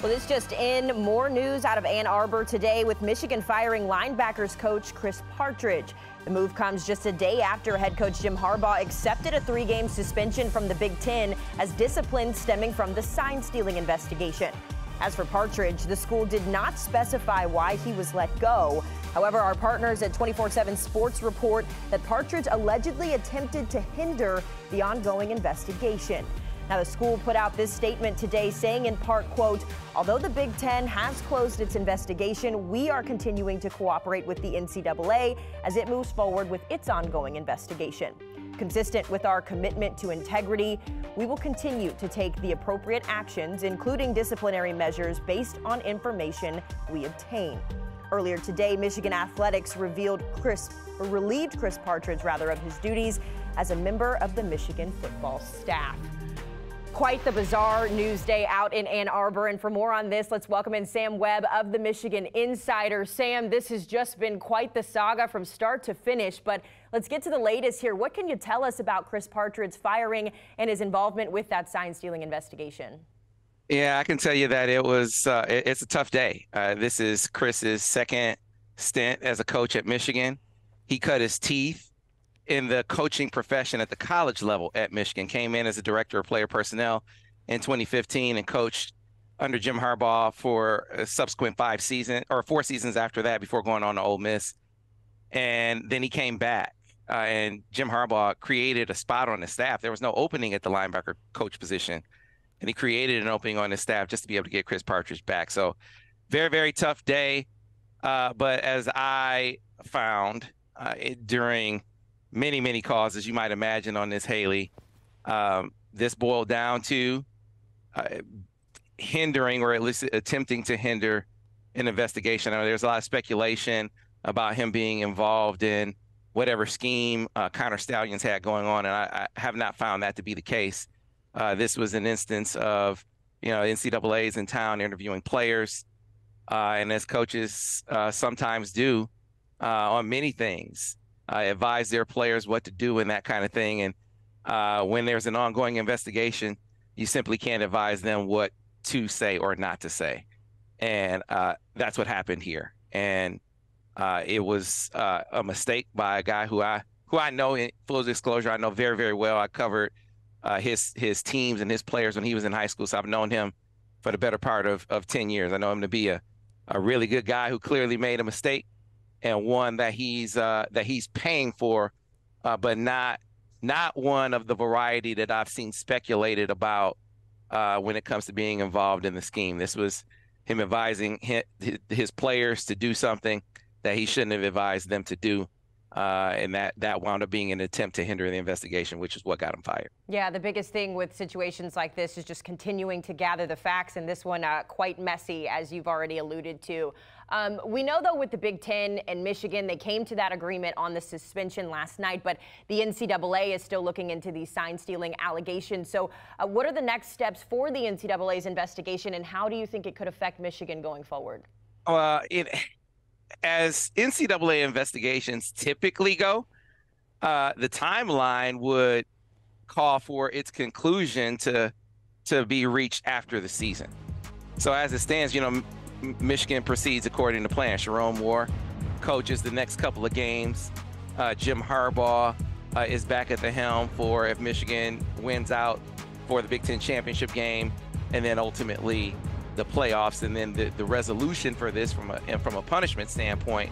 Well, this just in, more news out of Ann Arbor today with Michigan firing linebackers coach Chris Partridge. The move comes just a day after head coach Jim Harbaugh accepted a 3-game suspension from the Big Ten as discipline stemming from the sign-stealing investigation. As for Partridge, the school did not specify why he was let go. However, our partners at 24/7 Sports report that Partridge allegedly attempted to hinder the ongoing investigation. Now, the school put out this statement today saying in part, quote, although the Big Ten has closed its investigation, we are continuing to cooperate with the NCAA as it moves forward with its ongoing investigation. Consistent with our commitment to integrity, we will continue to take the appropriate actions, including disciplinary measures based on information we obtain. Earlier today, Michigan Athletics relieved Chris Partridge of his duties as a member of the Michigan football staff. Quite the bizarre news day out in Ann Arbor. And for more on this, let's welcome in Sam Webb of the Michigan Insider. Sam, this has just been quite the saga from start to finish, but let's get to the latest here. What can you tell us about Chris Partridge's firing and his involvement with that sign-stealing investigation? Yeah, I can tell you that it's a tough day. This is Chris's second stint as a coach at Michigan. He cut his teeth in the coaching profession at the college level at Michigan, came in as a director of player personnel in 2015 and coached under Jim Harbaugh for a subsequent 4 seasons after that before going on to Ole Miss. And then he came back and Jim Harbaugh created a spot on the staff. There was no opening at the linebacker coach position, and he created an opening on his staff just to be able to get Chris Partridge back. So very, very tough day. But as I found during many calls, as you might imagine, on this, Haley, this boiled down to hindering, or at least attempting to hinder, an investigation. I know there's a lot of speculation about him being involved in whatever scheme Connor Stallions had going on, and I have not found that to be the case. This was an instance of, NCAA's in town interviewing players, and as coaches sometimes do on many things, advise their players what to do and that kind of thing. And when there's an ongoing investigation, you simply can't advise them what to say or not to say. And that's what happened here. And it was a mistake by a guy who I know, in full disclosure, I know very, very well. I covered his teams and his players when he was in high school. So I've known him for the better part of 10 years. I know him to be a really good guy who clearly made a mistake, and one that he's paying for, but not one of the variety that I've seen speculated about when it comes to being involved in the scheme. This was him advising his players to do something that he shouldn't have advised them to do. And that wound up being an attempt to hinder the investigation, which is what got him fired. Yeah, the biggest thing with situations like this is just continuing to gather the facts, and this one quite messy, as you've already alluded to. We know, though, with the Big Ten and Michigan, they came to that agreement on the suspension last night, but the NCAA is still looking into these sign-stealing allegations. So what are the next steps for the NCAA's investigation, and how do you think it could affect Michigan going forward? As NCAA investigations typically go, the timeline would call for its conclusion to be reached after the season. So as it stands, Michigan proceeds according to plan. Sharon Moore coaches the next couple of games. Jim Harbaugh is back at the helm for if Michigan wins out for the Big Ten championship game, and then ultimately the playoffs, and then the resolution for this from a punishment standpoint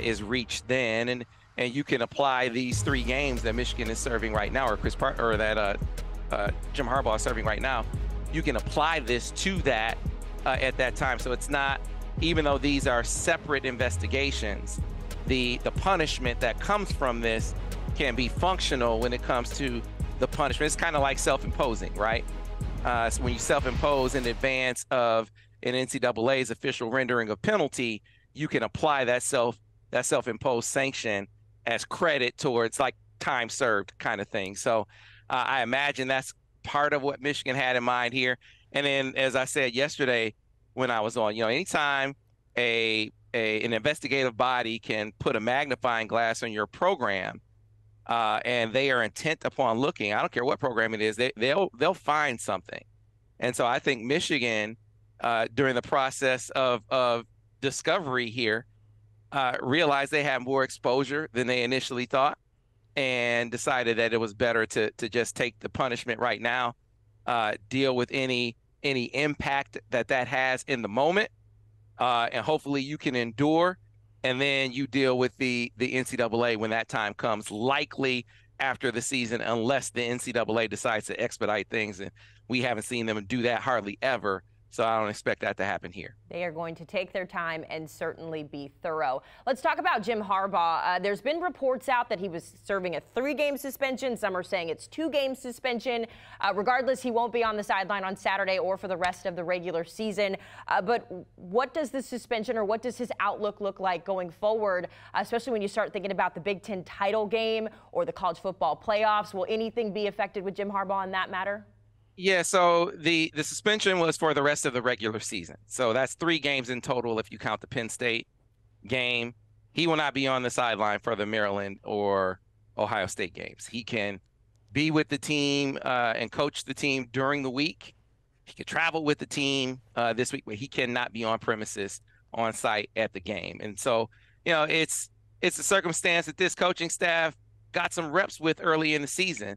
is reached then, and you can apply these 3 games that Michigan is serving right now, or Jim Harbaugh is serving right now. You can apply this to that at that time. So it's not, even though these are separate investigations, the punishment that comes from this can be functional when it comes to the punishment. It's kind of like self-imposing, right? So when you self-impose in advance of an NCAA's official rendering a penalty, you can apply that self-imposed sanction as credit towards like time served kind of thing. So I imagine that's part of what Michigan had in mind here. And then, as I said yesterday when I was on, anytime an investigative body can put a magnifying glass on your program, and they are intent upon looking, I don't care what program it is, they'll find something. And so I think Michigan during the process of discovery here, realized they had more exposure than they initially thought and decided that it was better to just take the punishment right now, deal with any impact that has in the moment, and hopefully you can endure, and then you deal with the NCAA when that time comes, likely after the season, unless the NCAA decides to expedite things, and we haven't seen them do that hardly ever. So I don't expect that to happen here. They are going to take their time and certainly be thorough. Let's talk about Jim Harbaugh. There's been reports out that he was serving a 3-game suspension. Some are saying it's 2-game suspension. Regardless, he won't be on the sideline on Saturday or for the rest of the regular season. But what does the suspension, or what does his outlook look like going forward, especially when you start thinking about the Big Ten title game or the college football playoffs? Will anything be affected with Jim Harbaugh in that matter? Yeah, so the suspension was for the rest of the regular season. So that's 3 games in total if you count the Penn State game. He will not be on the sideline for the Maryland or Ohio State games. He can be with the team and coach the team during the week. He can travel with the team this week, but he cannot be on premises on site at the game. And so, it's a circumstance that this coaching staff got some reps with early in the season.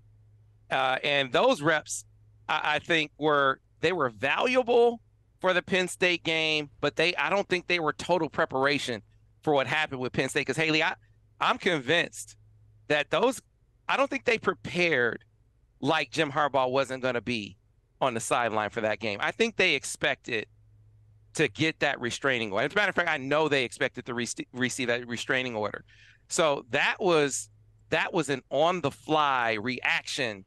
And those reps, I think they were valuable for the Penn State game, but I don't think they were total preparation for what happened with Penn State. Because Haley, I'm convinced that I don't think they prepared like Jim Harbaugh wasn't going to be on the sideline for that game. I think they expected to get that restraining order. As a matter of fact, I know they expected to receive that restraining order. So that was an on-the-fly reaction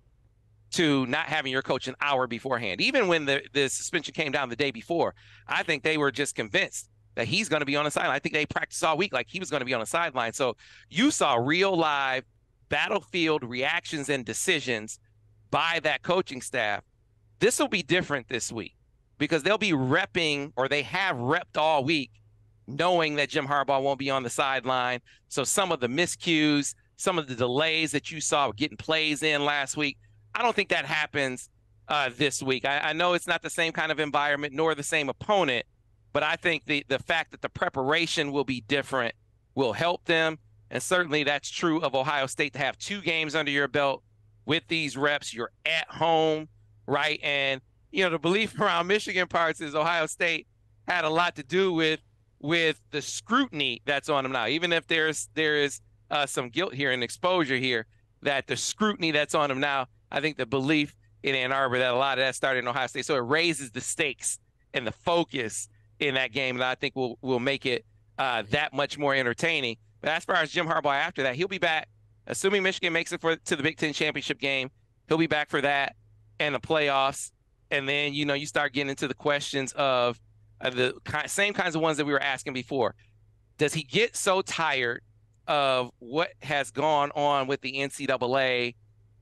to not having your coach an hour beforehand. Even when the suspension came down the day before, I think they were just convinced that he's going to be on the sideline. I think they practiced all week like he was going to be on the sideline. So you saw real live battlefield reactions and decisions by that coaching staff. This will be different this week because they'll be repping, or they have repped all week, knowing that Jim Harbaugh won't be on the sideline. So some of the miscues, some of the delays that you saw getting plays in last week, I don't think that happens this week. I know it's not the same kind of environment nor the same opponent, but I think the fact that the preparation will be different will help them. And certainly that's true of Ohio State, to have 2 games under your belt with these reps. You're at home, right? And, the belief around Michigan parts is Ohio State had a lot to do with the scrutiny that's on them now. Even if there is some guilt here and exposure here, that the scrutiny that's on them now, I think the belief in Ann Arbor that a lot of that started in Ohio State. So it raises the stakes and the focus in that game, and I think will make it that much more entertaining. But as far as Jim Harbaugh after that, he'll be back, assuming Michigan makes it to the Big Ten championship game. He'll be back for that and the playoffs. And then, you start getting into the questions of the same kinds of ones that we were asking before. Does he get so tired of what has gone on with the NCAA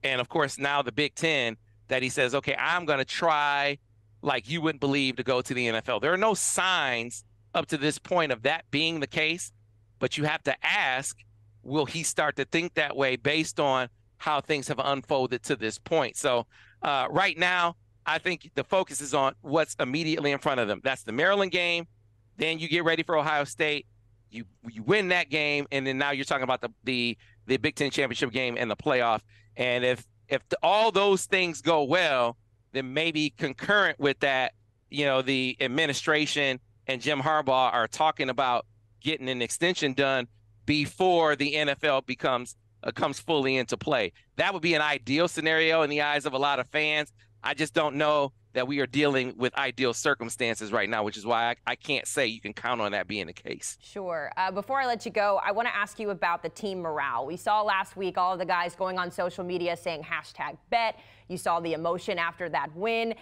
and, of course, now the Big Ten, that he says, okay, I'm going to try like you wouldn't believe to go to the NFL? There are no signs up to this point of that being the case, but you have to ask, will he start to think that way based on how things have unfolded to this point? So right now, I think the focus is on what's immediately in front of them. That's the Maryland game. Then you get ready for Ohio State. You win that game, and then now you're talking about the Big Ten championship game and the playoff. And if all those things go well, then maybe concurrent with that, the administration and Jim Harbaugh are talking about getting an extension done before the NFL comes fully into play. That would be an ideal scenario in the eyes of a lot of fans. I just don't know that we are dealing with ideal circumstances right now, which is why I can't say you can count on that being the case. Sure. Before I let you go, I want to ask you about the team morale. We saw last week all of the guys going on social media saying #bet. You saw the emotion after that win.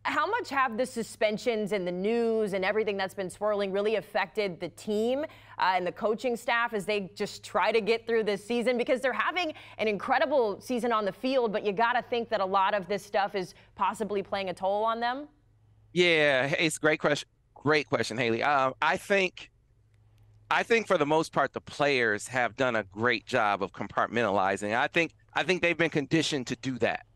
How much have the suspensions and the news and everything that's been swirling really affected the team and the coaching staff as they just try to get through this season? Because they're having an incredible season on the field, but you got to think that a lot of this stuff is possibly playing a toll on them. Yeah, it's a great question. Great question, Haley. I think for the most part, the players have done a great job of compartmentalizing. I think they've been conditioned to do that.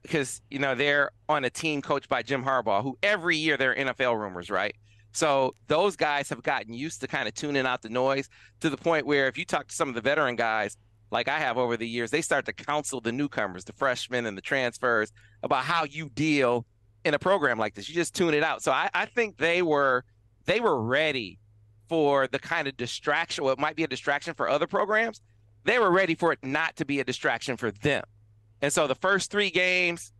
because, they're on a team coached by Jim Harbaugh, who every year there are NFL rumors, right? So those guys have gotten used to kind of tuning out the noise to the point where if you talk to some of the veteran guys, like I have over the years, they start to counsel the newcomers, the freshmen and the transfers about how you deal in a program like this. You just tune it out. So I think they were ready for the kind of distraction. Well, it might be a distraction for other programs. They were ready for it not to be a distraction for them. And so the first 3 games,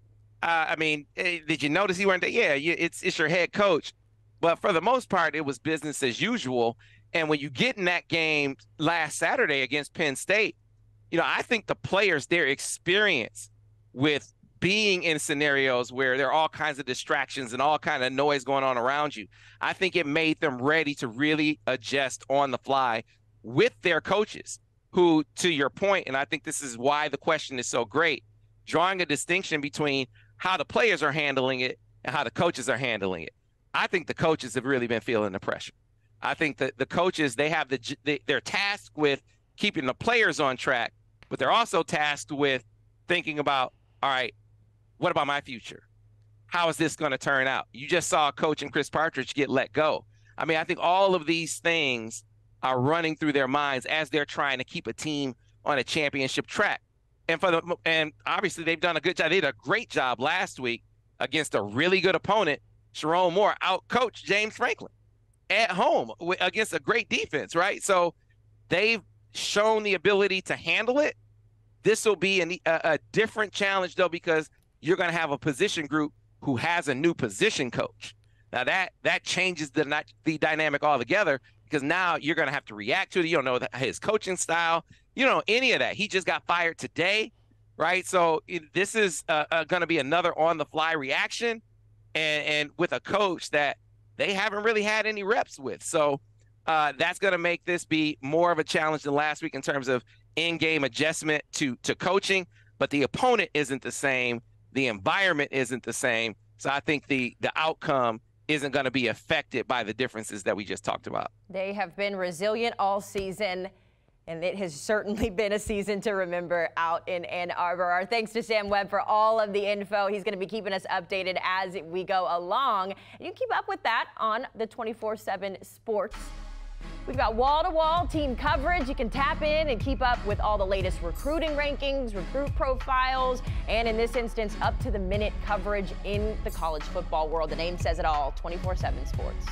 did you notice he weren't there? Yeah, it's your head coach. But for the most part, it was business as usual. And when you get in that game last Saturday against Penn State, I think the players, their experience with being in scenarios where there are all kinds of distractions and all kind of noise going on around you, I think it made them ready to really adjust on the fly with their coaches who, to your point, and I think this is why the question is so great, drawing a distinction between how the players are handling it and how the coaches are handling it. I think the coaches have really been feeling the pressure. I think that the coaches, they're tasked with keeping the players on track, but they're also tasked with thinking about, all right, what about my future? How is this going to turn out? You just saw a coach in Chris Partridge get let go. I think all of these things are running through their minds as they're trying to keep a team on a championship track. And obviously they've done a good job. They did a great job last week against a really good opponent. Sharon Moore out-coached James Franklin at home against a great defense, right? So they've shown the ability to handle it. This will be a different challenge, though, because you're going to have a position group who has a new position coach. Now, that changes the dynamic altogether, because now you're going to have to react to it. You don't know his coaching style. You don't know any of that. He just got fired today, right? So this is going to be another on-the-fly reaction, and with a coach that they haven't really had any reps with. So that's going to make this be more of a challenge than last week in terms of in-game adjustment to coaching. But the opponent isn't the same. The environment isn't the same. So I think the outcome isn't going to be affected by the differences that we just talked about. They have been resilient all season, and it has certainly been a season to remember out in Ann Arbor. Our thanks to Sam Webb for all of the info. He's going to be keeping us updated as we go along. You can keep up with that on the 24/7 Sports. We've got wall-to-wall team coverage. You can tap in and keep up with all the latest recruiting rankings, recruit profiles, and in this instance, up-to-the-minute coverage in the college football world. The name says it all, 24/7 Sports.